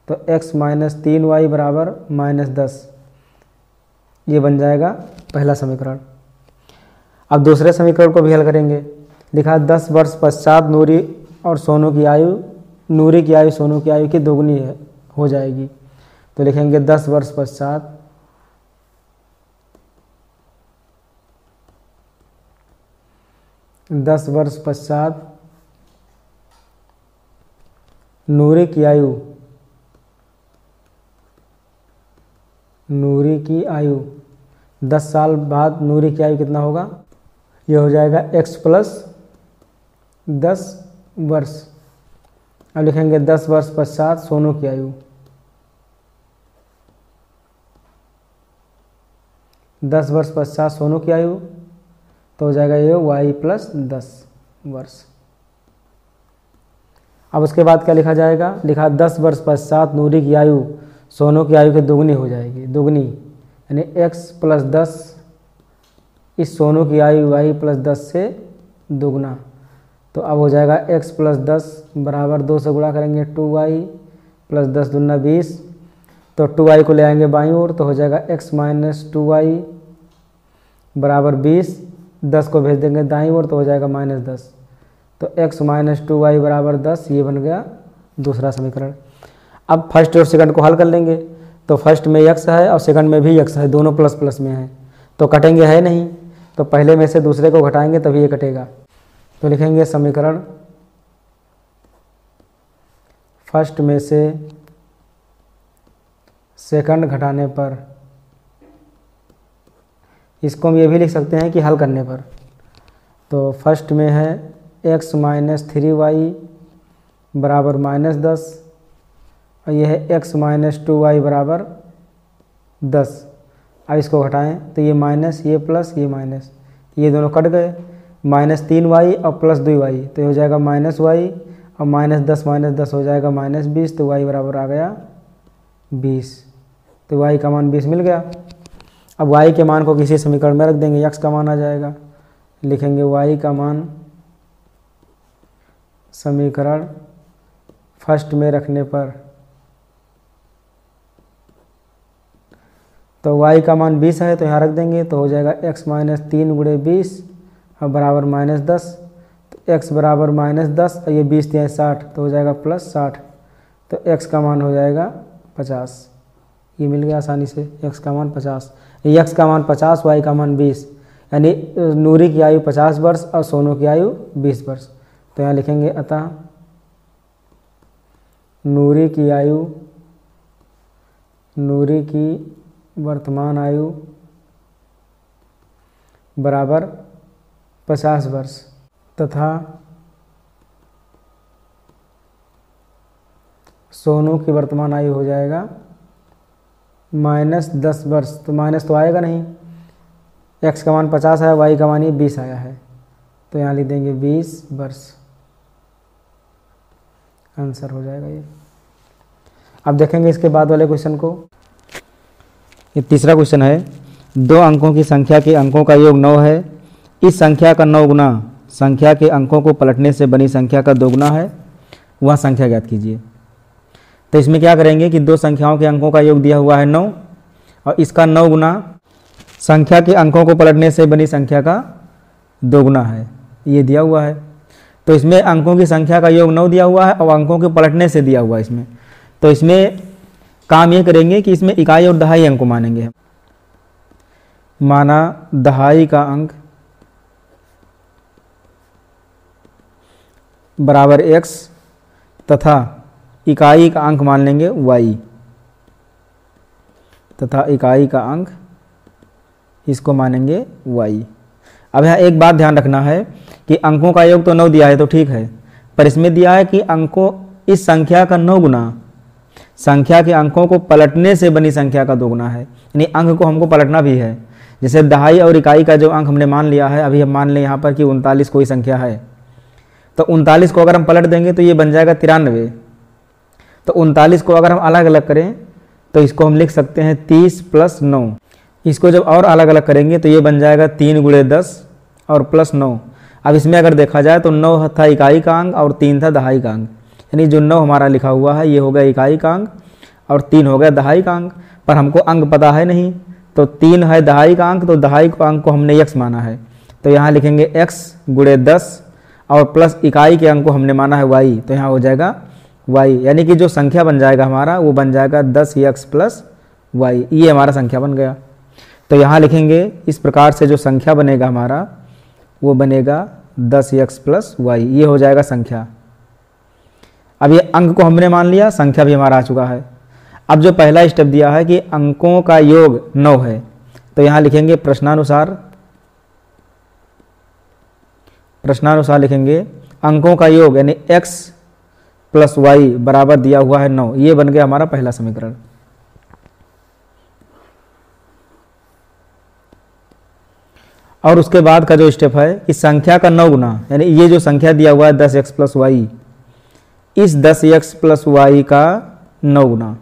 तो x माइनस 3y बराबर -10। ये बन जाएगा पहला समीकरण। अब दूसरे समीकरण को भी हल करेंगे। लिखा 10 वर्ष पश्चात नूरी और सोनू की आयु, नूरी की आयु सोनू की आयु की 2 गुनी हो जाएगी। तो लिखेंगे 10 वर्ष पश्चात नूरी की आयु 10 साल बाद नूरी की आयु कितना होगा, ये हो जाएगा x + 10 वर्ष। अब लिखेंगे 10 वर्ष पश्चात सोनू की आयु, 10 वर्ष पश्चात सोनू की आयु, तो हो जाएगा ये y + 10 वर्ष। अब उसके बाद क्या लिखा जाएगा, लिखा 10 वर्ष पश्चात नूरी की आयु सोनू की आयु की 2 गुनी हो जाएगी। 2 गुनी यानी x + 10 इस सोनू की आयु y + 10 से 2 गुना। तो अब हो जाएगा x + 10 बराबर 2 से गुणा करेंगे 2y + 10 दूना 20, तो 2y को ले आएंगे बाईं ओर तो हो जाएगा x - 2y बराबर 20, 10 को भेज देंगे दाईं ओर तो हो जाएगा -10, तो x - 2y बराबर 10। ये बन गया दूसरा समीकरण। अब फर्स्ट और सेकंड को हल कर लेंगे। तो फर्स्ट में x है और सेकंड में भी x है, दोनों प्लस प्लस में है, तो कटेंगे है नहीं, तो पहले में से दूसरे को घटाएंगे तभी ये कटेगा। तो लिखेंगे समीकरण फर्स्ट में से सेकंड घटाने पर, इसको हम ये भी लिख सकते हैं कि हल करने पर। तो फर्स्ट में है x माइनस 3y बराबर -10 और यह है x माइनस 2y बराबर 10। अब इसको घटाएं तो ये माइनस, ये प्लस, ये माइनस, ये दोनों कट गए, -3y और +2y, तो ये हो जाएगा -y और -10 हो जाएगा -20, तो y बराबर आ गया 20। तो y का मान 20 मिल गया। अब y के मान को किसी समीकरण में रख देंगे, x का मान आ जाएगा, लिखेंगे y का मान समीकरण फर्स्ट में रखने पर, तो y का मान 20 है तो यहाँ रख देंगे, तो हो जाएगा x माइनस 3 गुणे 20 और बराबर -10, तो x बराबर -10 और ये 20 दिया 60, तो हो जाएगा +60, तो x का मान हो जाएगा 50। ये मिल गया आसानी से, x का मान 50, x का मान 50, y का मान 20, यानी नूरी की आयु 50 वर्ष और सोनू की आयु 20 वर्ष। तो यहाँ लिखेंगे अतः नूरी की वर्तमान आयु बराबर 50 वर्ष तथा सोनू की वर्तमान आयु हो जाएगा -10 वर्ष। तो माइनस तो आएगा नहीं, x का मान 50 है, y का मान ये 20 आया है, तो यहाँ लिख देंगे 20 वर्ष, आंसर हो जाएगा ये। अब देखेंगे इसके बाद वाले क्वेश्चन को। ये तीसरा क्वेश्चन है, 2 अंकों की संख्या के अंकों का योग 9 है, इस संख्या का 9 गुना संख्या के अंकों को पलटने से बनी संख्या का 2 गुना है, वह संख्या ज्ञात कीजिए। तो इसमें क्या करेंगे कि 2 संख्याओं के अंकों का योग दिया हुआ है 9 और इसका 9 गुना संख्या के अंकों को पलटने से बनी संख्या का 2 गुना है, ये दिया हुआ है। तो इसमें अंकों की संख्या का योग 9 दिया हुआ है और अंकों के पलटने से दिया हुआ है इसमें। तो इसमें काम ये करेंगे कि इसमें इकाई और दहाई अंक को मानेंगे। माना दहाई का अंक बराबर x तथा इकाई का अंक मान लेंगे y, तथा इकाई का अंक इसको मानेंगे y। अब यहाँ एक बात ध्यान रखना है कि अंकों का योग तो 9 दिया है तो ठीक है, पर इसमें दिया है कि अंकों इस संख्या का 9 गुना संख्या के अंकों को पलटने से बनी संख्या का 2 गुना है, यानी अंक को हमको पलटना भी है। जैसे दहाई और इकाई का जो अंक हमने मान लिया है, अभी हम मान लें यहाँ पर कि 39 कोई संख्या है, तो 39 को अगर हम पलट देंगे तो ये बन जाएगा 93। तो 39 को अगर हम अलग अलग करें तो इसको हम लिख सकते हैं 30 + 9। इसको जब और अलग अलग करेंगे तो ये बन जाएगा 3 × 10 और +9। अब इसमें अगर देखा जाए तो 9 था इकाई का अंक और 3 था दहाई का अंक, यानी जो 9 हमारा लिखा हुआ है ये हो गया इकाई का अंक और 3 हो गया दहाई का अंक। पर हमको अंक पता है नहीं, तो 3 है दहाई का अंक, तो दहाई का अंक को हमने x माना है, तो यहाँ लिखेंगे x × 10 और प्लस इकाई के अंक को हमने माना है y, तो यहाँ हो जाएगा y, यानी कि जो संख्या बन जाएगा हमारा वो बन जाएगा 10x + y, ये हमारा संख्या बन गया। तो यहाँ लिखेंगे इस प्रकार से जो संख्या बनेगा हमारा वो बनेगा 10x + y, ये हो जाएगा संख्या। अब ये अंक को हमने मान लिया, संख्या भी हमारा आ चुका है। अब जो पहला स्टेप दिया है कि अंकों का योग 9 है, तो यहाँ लिखेंगे प्रश्नानुसार लिखेंगे अंकों का योग यानी x + y बराबर दिया हुआ है 9, ये बन गया हमारा पहला समीकरण। और उसके बाद का जो स्टेप है कि संख्या का 9 गुना, यानी ये जो संख्या दिया हुआ है 10x + y, इस 10x + y का 9 गुना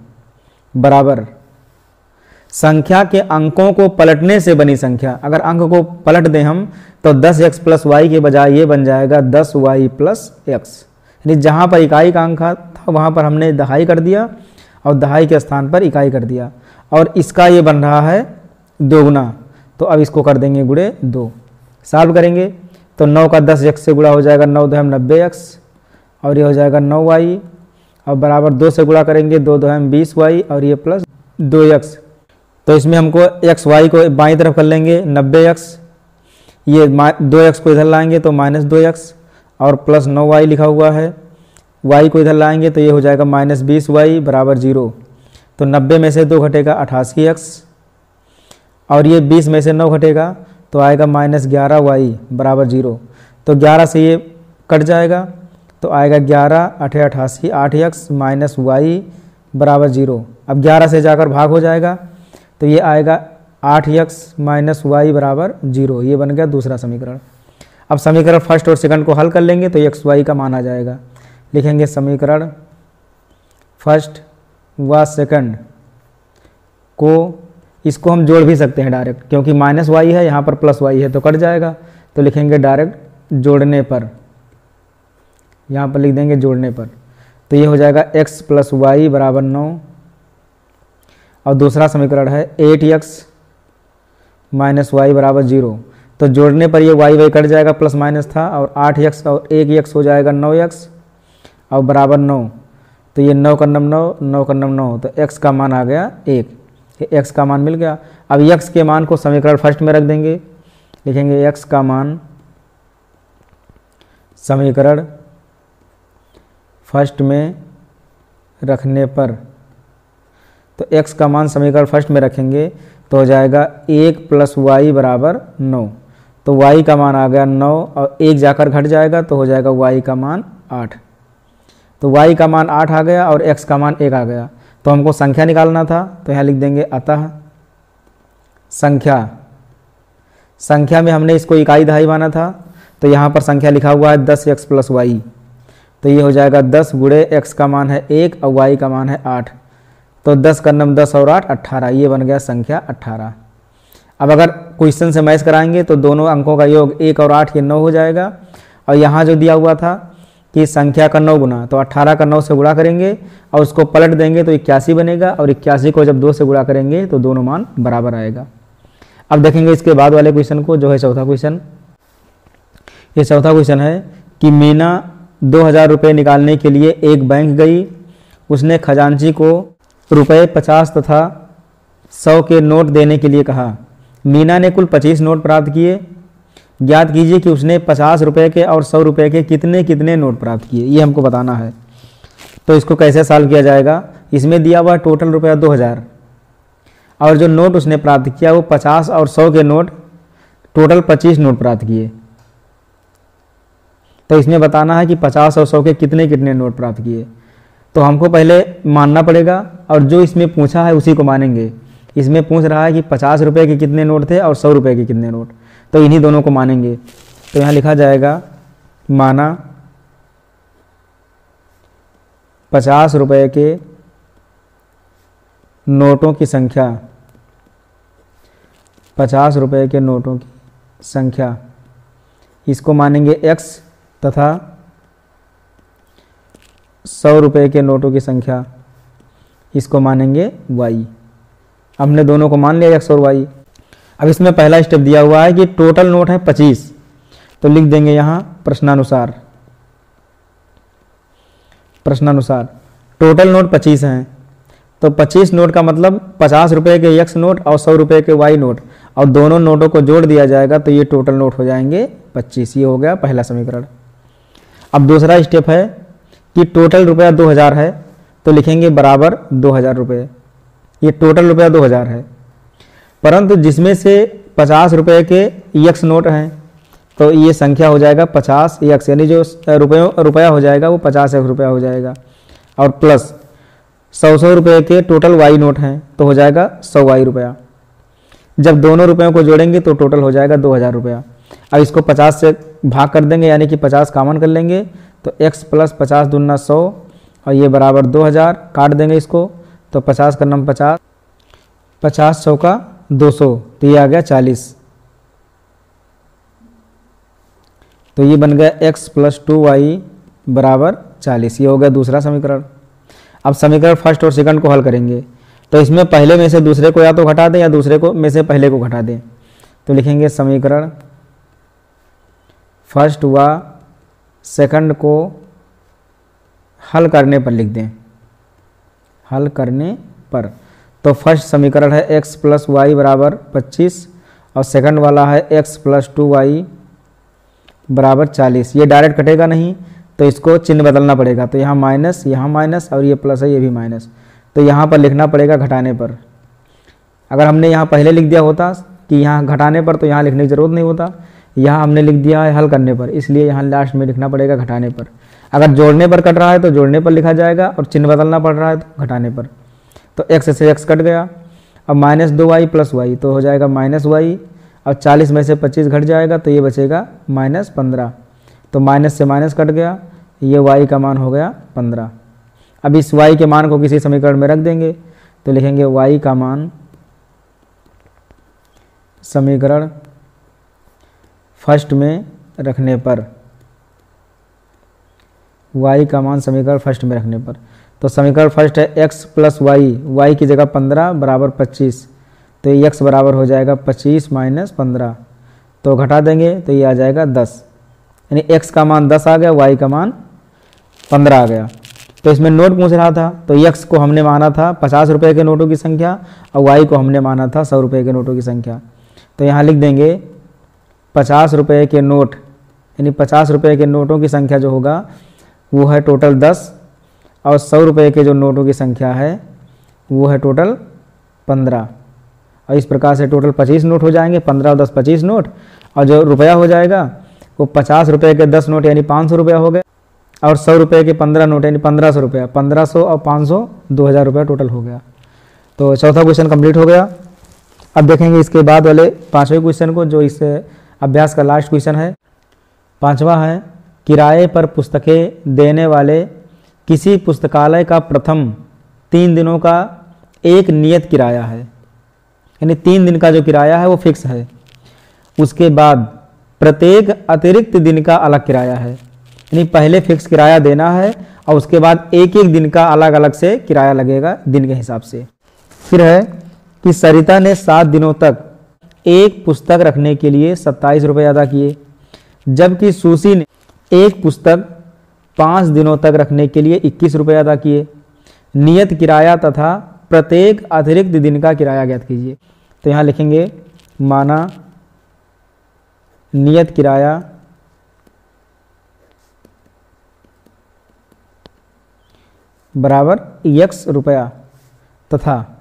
बराबर संख्या के अंकों को पलटने से बनी संख्या। अगर अंक को पलट दें हम तो 10x + y के बजाय ये बन जाएगा 10y + x, यानी जहाँ पर इकाई का अंक था वहाँ पर हमने दहाई कर दिया और दहाई के स्थान पर इकाई कर दिया, और इसका ये बन रहा है 2 गुना, तो अब इसको कर देंगे × 2। सॉल्व करेंगे तो 9 का 10x से गुणा हो जाएगा 9 × 2 = 90x और ये हो जाएगा 9y, और बराबर 2 से गुणा करेंगे 2 × 2 = 20y और ये प्लस 2x। तो इसमें हमको x y को बाईं तरफ कर लेंगे 90x, ये 2x को इधर लाएंगे तो -2x और प्लस 9y लिखा हुआ है। y को इधर लाएंगे तो ये हो जाएगा -20y बराबर 0। तो 90 में से 2 घटेगा 88x और ये 20 में से 9 घटेगा तो आएगा -11y बराबर 0। तो 11 से ये कट जाएगा तो आएगा 11 8 88 8x माइनस y बराबर 0। अब 11 से जाकर भाग हो जाएगा तो ये आएगा 8x माइनस y बराबर 0। ये बन गया दूसरा समीकरण। अब समीकरण फर्स्ट और सेकंड को हल कर लेंगे तो x y का मान आ जाएगा। लिखेंगे समीकरण फर्स्ट व सेकंड को, इसको हम जोड़ भी सकते हैं डायरेक्ट, क्योंकि -y है यहाँ पर +y है तो कट जाएगा। तो लिखेंगे डायरेक्ट जोड़ने पर, यहाँ पर लिख देंगे जोड़ने पर। तो ये हो जाएगा x + y बराबर 9 और दूसरा समीकरण है 8x माइनस y बराबर 0। तो जोड़ने पर ये y कट जाएगा, प्लस माइनस था, और 8x और 1x हो जाएगा 9x और बराबर 9। तो ये 9 का 9 9 का 9 तो x का मान आ गया 1। x का मान मिल गया। अब x के मान को समीकरण फर्स्ट में रख देंगे। लिखेंगे x का मान समीकरण फर्स्ट में रखने पर, तो x का मान समीकरण फर्स्ट में रखेंगे तो हो जाएगा 1 + y बराबर 9। तो y का मान आ गया 9 और 1 जाकर घट जाएगा तो हो जाएगा y का मान 8। तो y का मान 8 आ गया और x का मान 1 आ गया। तो हमको संख्या निकालना था तो यहाँ लिख देंगे अतः संख्या में हमने इसको इकाई दहाई माना था तो यहाँ पर संख्या लिखा हुआ है 10x + y। तो ये हो जाएगा 10 गुणे x का मान है 1 और y का मान है 8। तो 10 का 9 10 और 8 18। ये बन गया संख्या 18। अब अगर क्वेश्चन से मैच कराएंगे तो दोनों अंकों का योग 1 और 8 ये 9 हो जाएगा। और यहाँ जो दिया हुआ था कि संख्या का 9 गुना, तो 18 का 9 से गुणा करेंगे और उसको पलट देंगे तो 81 बनेगा, और 81 को जब 2 से गुणा करेंगे तो दोनों मान बराबर आएगा। अब देखेंगे इसके बाद वाले क्वेश्चन को, जो है चौथा क्वेश्चन। ये चौथा क्वेश्चन है कि मीना 2000 रुपये निकालने के लिए एक बैंक गई। उसने खजांची को रुपये 50 तथा 100 के नोट देने के लिए कहा। मीना ने कुल 25 नोट प्राप्त किए। ज्ञात कीजिए कि उसने 50 रुपये के और 100 रुपये के कितने कितने नोट प्राप्त किए, ये हमको बताना है। तो इसको कैसे सॉल्व किया जाएगा। इसमें दिया हुआ टोटल रुपया 2000 और जो नोट उसने प्राप्त किया वो 50 और 100 के नोट, टोटल 25 नोट प्राप्त किए। तो इसमें बताना है कि 50 और 100 के कितने कितने नोट प्राप्त किए। तो हमको पहले मानना पड़ेगा और जो इसमें पूछा है उसी को मानेंगे। इसमें पूछ रहा है कि 50 रुपये के कितने नोट थे और 100 रुपये के कितने नोट, तो इन्हीं दोनों को मानेंगे। तो यहाँ लिखा जाएगा माना 50 रुपये के नोटों की संख्या, 50 रुपये के नोटों की संख्या, इसको मानेंगे x तथा 100 रुपये के नोटों की संख्या, इसको मानेंगे y। हमने दोनों को मान लिया x और y। अब इसमें पहला स्टेप दिया हुआ है कि टोटल नोट है 25, तो लिख देंगे यहाँ प्रश्नानुसार टोटल नोट 25 हैं। तो 25 नोट का मतलब 50 रुपये के x नोट और 100 रुपये के y नोट, और दोनों नोटों को जोड़ दिया जाएगा तो ये टोटल नोट हो जाएंगे 25। ये हो गया पहला समीकरण। अब दूसरा स्टेप है कि टोटल रुपया 2000 है, तो लिखेंगे बराबर 2000 रुपये। ये टोटल रुपया 2000 है, परंतु जिसमें से 50 रुपये के x नोट हैं तो ये संख्या हो जाएगा 50 x, यानी जो रुपया हो जाएगा वो 50 x रुपया हो जाएगा, और प्लस 100 रुपये के टोटल y नोट हैं तो हो जाएगा 100 y रुपया। जब दोनों रुपयों को जोड़ेंगे तो टोटल हो जाएगा 2000 रुपया। अब इसको 50 से भाग कर देंगे, यानी कि 50 कॉमन कर लेंगे तो x + 50 दूना 100 और ये बराबर 2000। काट देंगे इसको तो 50 का 9 50, 50 100 का 200, तो ये आ गया 40। तो ये बन गया x + 2y बराबर 40। ये हो गया दूसरा समीकरण। अब समीकरण फर्स्ट और सेकंड को हल करेंगे तो इसमें पहले में से दूसरे को या तो घटा दें या दूसरे को में से पहले को घटा दें। तो लिखेंगे समीकरण फर्स्ट व सेकंड को हल करने पर लिख दें, हल करने पर। तो फर्स्ट समीकरण है x + y बराबर 25 और सेकंड वाला है x प्लस 2y बराबर 40। ये डायरेक्ट कटेगा नहीं तो इसको चिन्ह बदलना पड़ेगा, तो यहाँ माइनस और ये प्लस है, ये भी माइनस, तो यहाँ पर लिखना पड़ेगा घटाने पर। अगर हमने यहाँ पहले लिख दिया होता कि यहाँ घटाने पर तो यहाँ लिखने की ज़रूरत नहीं होता, यहाँ हमने लिख दिया है हल करने पर, इसलिए यहाँ लास्ट में लिखना पड़ेगा घटाने पर। अगर जोड़ने पर कट रहा है तो जोड़ने पर लिखा जाएगा और चिन्ह बदलना पड़ रहा है तो घटाने पर। तो x से x कट गया, अब -2y प्लस y तो हो जाएगा -y, और 40 में से 25 घट जाएगा तो ये बचेगा -15, तो माइनस से माइनस कट गया, ये y का मान हो गया 15। अब इस y के मान को किसी समीकरण में रख देंगे तो लिखेंगे y का मान समीकरण फर्स्ट में रखने पर, y का मान समीकरण फर्स्ट में रखने पर, तो समीकरण फर्स्ट है x प्लस y की जगह 15 बराबर 25, तो ये x बराबर हो जाएगा 25 माइनस 15, तो घटा देंगे तो ये आ जाएगा 10, यानी x का मान 10 आ गया, y का मान 15 आ गया। तो इसमें नोट पूछ रहा था तो x को हमने माना था 50 रुपये के नोटों की संख्या और y को हमने माना था 100 रुपये के नोटों की संख्या। तो यहाँ लिख देंगे 50 रुपये के नोट, यानी 50 रुपये के नोटों की संख्या जो होगा वो है टोटल 10, और 100 रुपये के जो नोटों की संख्या है वो है टोटल 15, और इस प्रकार से टोटल 25 नोट हो जाएंगे, 15 और 10 25 नोट, और जो रुपया हो जाएगा वो 50 रुपये के 10 नोट यानी 500 रुपया हो गए, और 100 रुपये के 15 नोट यानी 1500 रुपया, 1500 और 500 2000 रुपया टोटल हो गया। तो चौथा क्वेश्चन कंप्लीट हो गया। अब देखेंगे इसके बाद वाले पाँचवें क्वेश्चन को, जो इस अभ्यास का लास्ट क्वेश्चन है। पाँचवा है, किराए पर पुस्तकें देने वाले किसी पुस्तकालय का प्रथम 3 दिनों का एक नियत किराया है, यानी 3 दिन का जो किराया है वो फिक्स है, उसके बाद प्रत्येक अतिरिक्त दिन का अलग किराया है, यानी पहले फिक्स किराया देना है और उसके बाद एक एक दिन का अलग अलग से किराया लगेगा दिन के हिसाब से। फिर है कि सरिता ने 7 दिनों तक एक पुस्तक रखने के लिए 27 रुपये अदा किए, जबकि सुशी ने एक पुस्तक 5 दिनों तक रखने के लिए 21 रुपये अदा किए। नियत किराया तथा प्रत्येक अतिरिक्त दिन का किराया ज्ञात कीजिए। तो यहाँ लिखेंगे माना नियत किराया बराबर x रुपया तथा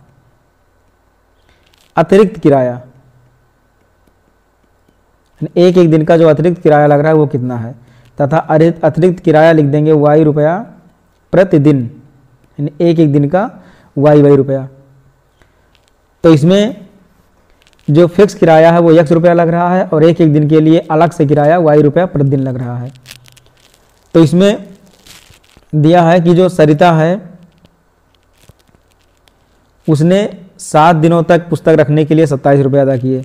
अतिरिक्त किराया, एक एक दिन का जो अतिरिक्त किराया लग रहा है वो कितना है, तथा अतिरिक्त किराया लिख देंगे y रुपया प्रतिदिन, यानी एक एक दिन का y रुपया। तो इसमें जो फिक्स किराया है वो x रुपया लग रहा है और एक एक दिन के लिए अलग से किराया y रुपया प्रतिदिन लग रहा है। तो इसमें दिया है कि जो सरिता है उसने 7 दिनों तक पुस्तक रखने के लिए 27 रुपये अदा किए,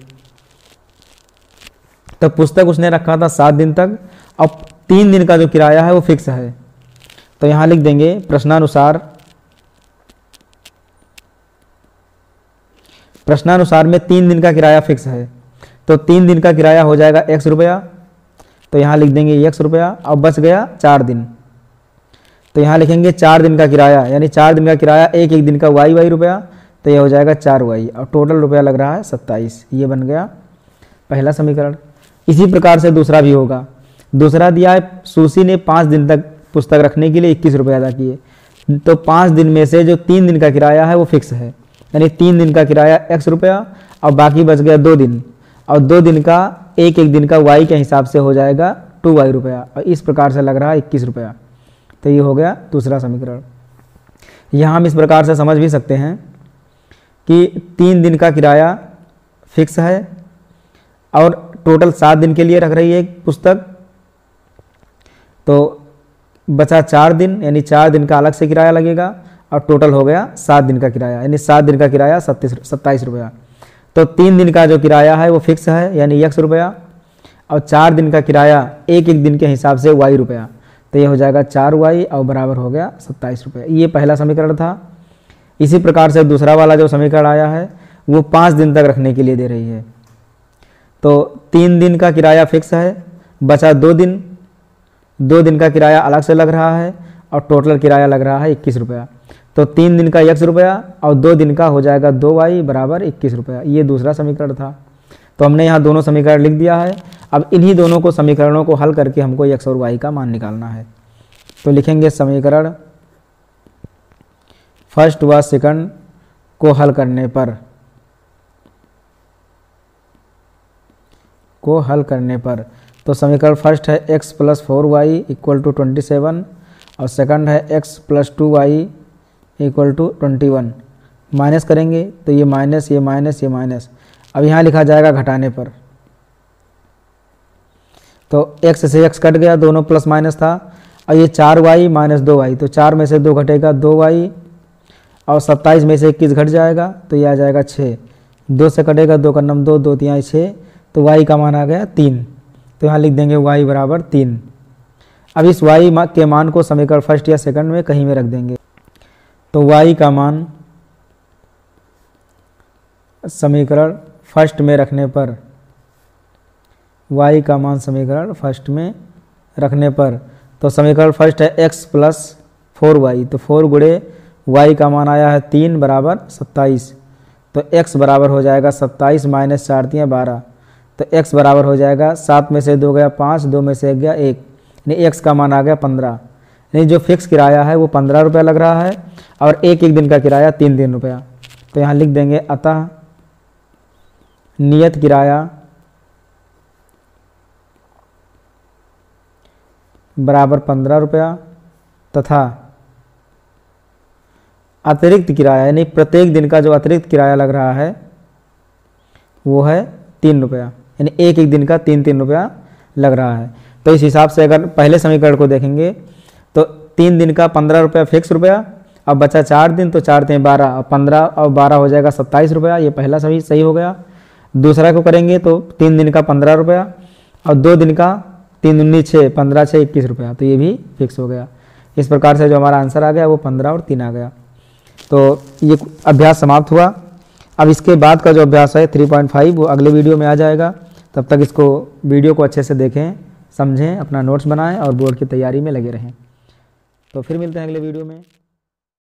तो पुस्तक उसने रखा था 7 दिन तक, अब 3 दिन का जो किराया है वो फिक्स है। तो यहाँ लिख देंगे प्रश्नानुसार में 3 दिन का किराया फिक्स है, तो 3 दिन का किराया हो जाएगा x रुपया, तो यहाँ लिख देंगे x रुपया, अब बच गया 4 दिन, तो यहाँ लिखेंगे 4 दिन का किराया, यानी 4 दिन का किराया एक एक दिन का y रुपया, तो यह हो जाएगा 4y, और टोटल रुपया लग रहा है 27। ये बन गया पहला समीकरण। इसी प्रकार से दूसरा भी होगा। दूसरा दिया है सुशी ने 5 दिन तक पुस्तक रखने के लिए 21 रुपये अदा किए, तो 5 दिन में से जो 3 दिन का किराया है वो फिक्स है, यानी 3 दिन का किराया x रुपया और बाकी बच गया 2 दिन, और 2 दिन का एक एक दिन का y के हिसाब से हो जाएगा 2y रुपया, और इस प्रकार से लग रहा है 21 रुपया। तो ये हो गया दूसरा समीकरण। यहाँ हम इस प्रकार से समझ भी सकते हैं कि 3 दिन का किराया फिक्स है और टोटल 7 दिन के लिए रख रही है एक पुस्तक, तो बचा 4 दिन, यानी 4 दिन का अलग से किराया लगेगा, और टोटल हो गया 7 दिन का किराया, यानी 7 दिन का किराया 27 रुपया। तो 3 दिन का जो किराया है वो फिक्स है, यानी x रुपया, और 4 दिन का किराया एक एक दिन के हिसाब से y रुपया, तो ये हो जाएगा 4y और बराबर हो गया 27 रुपये। ये पहला समीकरण था। इसी प्रकार से दूसरा वाला जो समीकरण आया है वो 5 दिन तक रखने के लिए दे रही है, तो 3 दिन का किराया फिक्स है, बचा 2 दिन, 2 दिन का किराया अलग से लग रहा है और टोटल किराया लग रहा है 21 रुपया। तो 3 दिन का x रुपया और 2 दिन का हो जाएगा 2y बराबर 21 रुपया। ये दूसरा समीकरण था। तो हमने यहाँ दोनों समीकरण लिख दिया है। अब इन्हीं दोनों को समीकरणों को हल करके हमको x और y का मान निकालना है। तो लिखेंगे समीकरण फर्स्ट व सेकंड को हल करने पर तो समीकरण फर्स्ट है x + 4y = 27 और सेकंड है x + 2y = 21। माइनस करेंगे तो ये माइनस, ये माइनस, ये माइनस। अब यहाँ लिखा जाएगा घटाने पर, तो x से x कट गया, दोनों प्लस माइनस था। और ये 4y - 2y, तो 4 में से 2 घटेगा 2y और 27 में से 21 घट जाएगा तो ये आ जाएगा 6। 2 से कटेगा 2 का नम 2, 2 3 6, तो y का मान आ गया 3। तो यहाँ लिख देंगे y = 3। अब इस y के मान को समीकरण फर्स्ट या सेकंड में कहीं में रख देंगे। तो y का मान समीकरण फर्स्ट में रखने पर, y का मान समीकरण फर्स्ट में रखने पर, तो समीकरण फर्स्ट है x + 4y, तो 4 गुणे y का मान आया है 3 = 27। तो x बराबर हो जाएगा 27 - 4 × 12, तो x बराबर हो जाएगा 7 में से 2 गया 5, 2 में से 1 गया 1, यानी x का मान आ गया 15। यानी जो फिक्स किराया है वो 15 रुपया लग रहा है और एक दिन का किराया 3 रुपया। तो यहाँ लिख देंगे अतः नियत किराया बराबर 15 रुपया तथा अतिरिक्त किराया, यानी प्रत्येक दिन का जो अतिरिक्त किराया लग रहा है वो है 3 रुपया, यानी एक दिन का 3 रुपया लग रहा है। तो इस हिसाब से अगर पहले समीकरण को देखेंगे तो 3 दिन का 15 रुपया फिक्स रुपया, अब बचा 4 दिन, तो 4 × 12 और 15 और 12 हो जाएगा 27 रुपया। ये पहला सही हो गया। दूसरा को करेंगे तो 3 दिन का 15 रुपया और 2 दिन का 3 दूनी 6, 15 6 21 रुपया, तो ये भी फिक्स हो गया। इस प्रकार से जो हमारा आंसर आ गया वो 15 और 3 आ गया। तो ये अभ्यास समाप्त हुआ। अब इसके बाद का जो अभ्यास है 3.5 वो अगले वीडियो में आ जाएगा। तब तक इसको वीडियो को अच्छे से देखें, समझें, अपना नोट्स बनाएं और बोर्ड की तैयारी में लगे रहें। तो फिर मिलते हैं अगले वीडियो में।